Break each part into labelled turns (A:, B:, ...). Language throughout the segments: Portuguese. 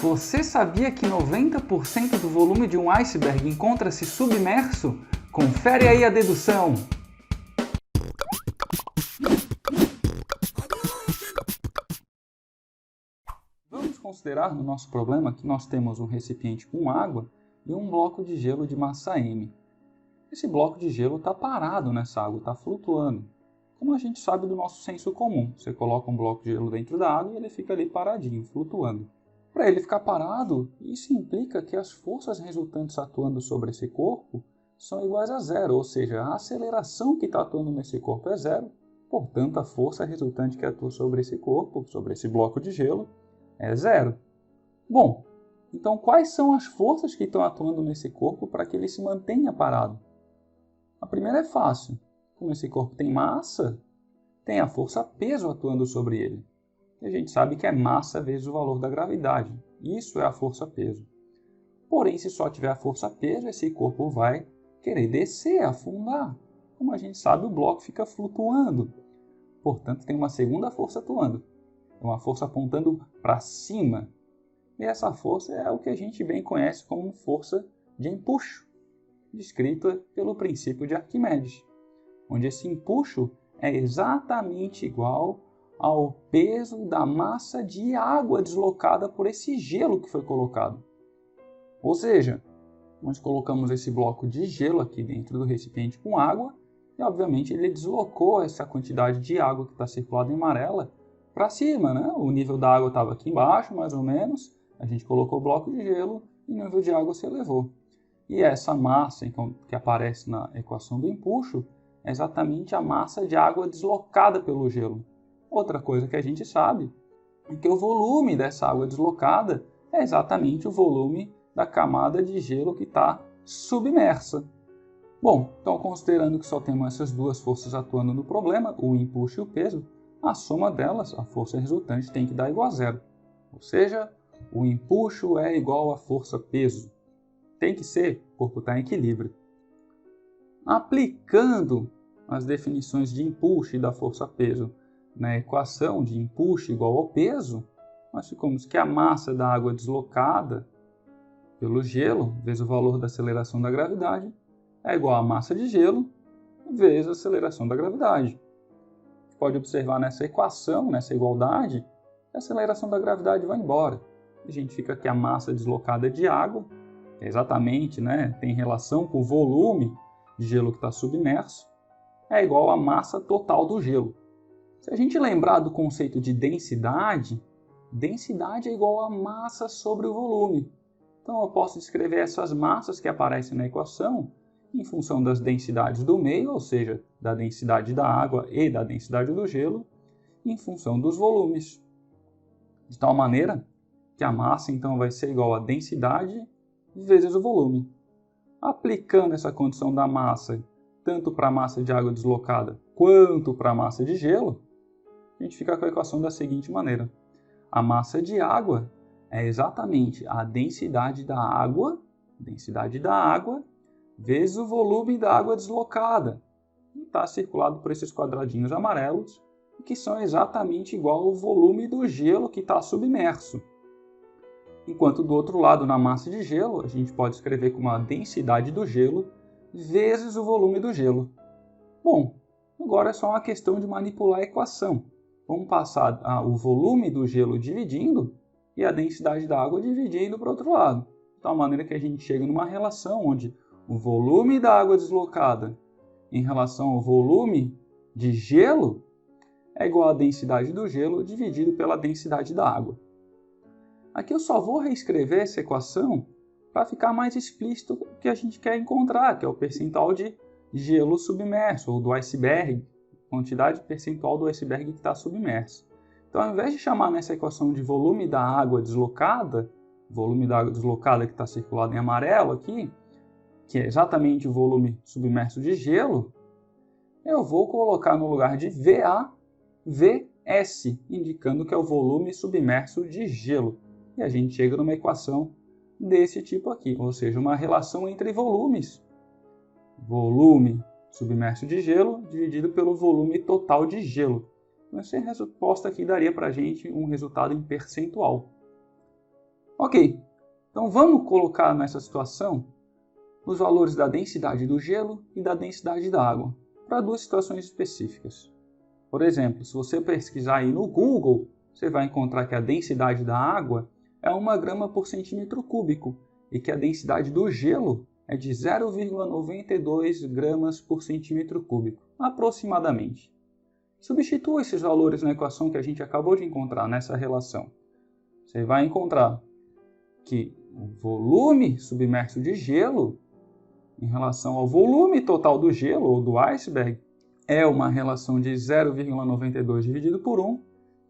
A: Você sabia que 90% do volume de um iceberg encontra-se submerso? Confere aí a dedução! Vamos considerar no nosso problema que nós temos um recipiente com água e um bloco de gelo de massa m. Esse bloco de gelo está parado nessa água, está flutuando. Como a gente sabe do nosso senso comum, você coloca um bloco de gelo dentro da água e ele fica ali paradinho, flutuando. Para ele ficar parado, isso implica que as forças resultantes atuando sobre esse corpo são iguais a zero, ou seja, a aceleração que está atuando nesse corpo é zero, portanto a força resultante que atua sobre esse corpo, sobre esse bloco de gelo, é zero. Bom, então quais são as forças que estão atuando nesse corpo para que ele se mantenha parado? A primeira é fácil. Como esse corpo tem massa, tem a força peso atuando sobre ele. E a gente sabe que é massa vezes o valor da gravidade. Isso é a força peso. Porém, se só tiver a força peso, esse corpo vai querer descer, afundar. Como a gente sabe, o bloco fica flutuando. Portanto, tem uma segunda força atuando. É uma força apontando para cima. E essa força é o que a gente bem conhece como força de empuxo, descrita pelo princípio de Arquimedes, onde esse empuxo é exatamente igual ao peso da massa de água deslocada por esse gelo que foi colocado. Ou seja, nós colocamos esse bloco de gelo aqui dentro do recipiente com água e, obviamente, ele deslocou essa quantidade de água que está circulada em amarela para cima, né? O nível da água estava aqui embaixo, mais ou menos, a gente colocou o bloco de gelo e o nível de água se elevou. E essa massa que aparece na equação do empuxo é exatamente a massa de água deslocada pelo gelo. Outra coisa que a gente sabe é que o volume dessa água deslocada é exatamente o volume da camada de gelo que está submersa. Bom, então considerando que só temos essas duas forças atuando no problema, o empuxo e o peso, a soma delas, a força resultante, tem que dar igual a zero. Ou seja, o empuxo é igual à força peso. Tem que ser, o corpo está em equilíbrio. Aplicando as definições de empuxo e da força peso na equação de empuxo igual ao peso, nós ficamos que a massa da água deslocada pelo gelo, vezes o valor da aceleração da gravidade, é igual à massa de gelo, vezes a aceleração da gravidade. A gente pode observar nessa equação, nessa igualdade, que a aceleração da gravidade vai embora. A gente fica que a massa deslocada de água, que é exatamente, tem relação com o volume de gelo que está submerso, é igual à massa total do gelo. Se a gente lembrar do conceito de densidade, densidade é igual a massa sobre o volume. Então eu posso escrever essas massas que aparecem na equação em função das densidades do meio, ou seja, da densidade da água e da densidade do gelo, em função dos volumes. De tal maneira que a massa então vai ser igual a densidade vezes o volume. Aplicando essa condição da massa tanto para a massa de água deslocada quanto para a massa de gelo, a gente fica com a equação da seguinte maneira. A massa de água é exatamente a densidade da água vezes o volume da água deslocada. E está circulado por esses quadradinhos amarelos, que são exatamente igual ao volume do gelo que está submerso. Enquanto do outro lado, na massa de gelo, a gente pode escrever como a densidade do gelo vezes o volume do gelo. Bom, agora é só uma questão de manipular a equação. Vamos passar o volume do gelo dividindo e a densidade da água dividindo para o outro lado. De tal maneira que a gente chega numa relação onde o volume da água deslocada em relação ao volume de gelo é igual à densidade do gelo dividido pela densidade da água. Aqui eu só vou reescrever essa equação para ficar mais explícito o que a gente quer encontrar, que é o percentual de gelo submerso, ou do iceberg, quantidade percentual do iceberg que está submerso. Então, ao invés de chamar nessa equação de volume da água deslocada que está circulado em amarelo aqui, que é exatamente o volume submerso de gelo, eu vou colocar no lugar de VA, VS, indicando que é o volume submerso de gelo. E a gente chega numa equação desse tipo aqui, ou seja, uma relação entre volumes. Volume submerso de gelo dividido pelo volume total de gelo. Então, essa resposta aqui daria para a gente um resultado em percentual. Ok, então vamos colocar nessa situação os valores da densidade do gelo e da densidade da água, para duas situações específicas. Por exemplo, se você pesquisar aí no Google, você vai encontrar que a densidade da água é 1 grama por centímetro cúbico e que a densidade do gelo é de 0,92 gramas por centímetro cúbico, aproximadamente. Substitua esses valores na equação que a gente acabou de encontrar nessa relação. Você vai encontrar que o volume submerso de gelo em relação ao volume total do gelo ou do iceberg é uma relação de 0,92 dividido por 1,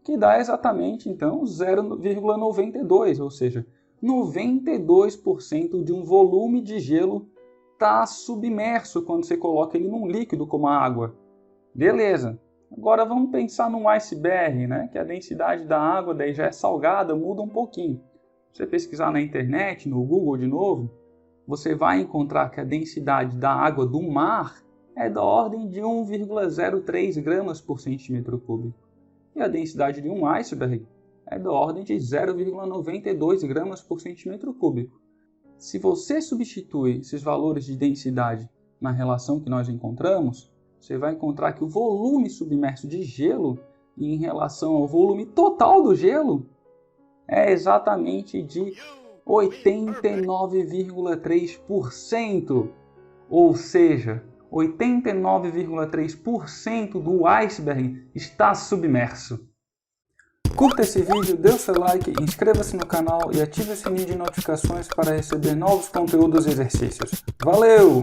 A: que dá exatamente, então, 0,92, ou seja, 92% de um volume de gelo está submerso quando você coloca ele num líquido como a água. Beleza. Agora vamos pensar num iceberg, né? Que a densidade da água daí já é salgada, muda um pouquinho. Se você pesquisar na internet, no Google de novo, você vai encontrar que a densidade da água do mar é da ordem de 1,03 gramas por centímetro cúbico. E a densidade de um iceberg é da ordem de 0,92 gramas por centímetro cúbico. Se você substitui esses valores de densidade na relação que nós encontramos, você vai encontrar que o volume submerso de gelo, em relação ao volume total do gelo, é exatamente de 89,3%. Ou seja, 89,3% do iceberg está submerso. Curta esse vídeo, dê o seu like, inscreva-se no canal e ative o sininho de notificações para receber novos conteúdos e exercícios. Valeu!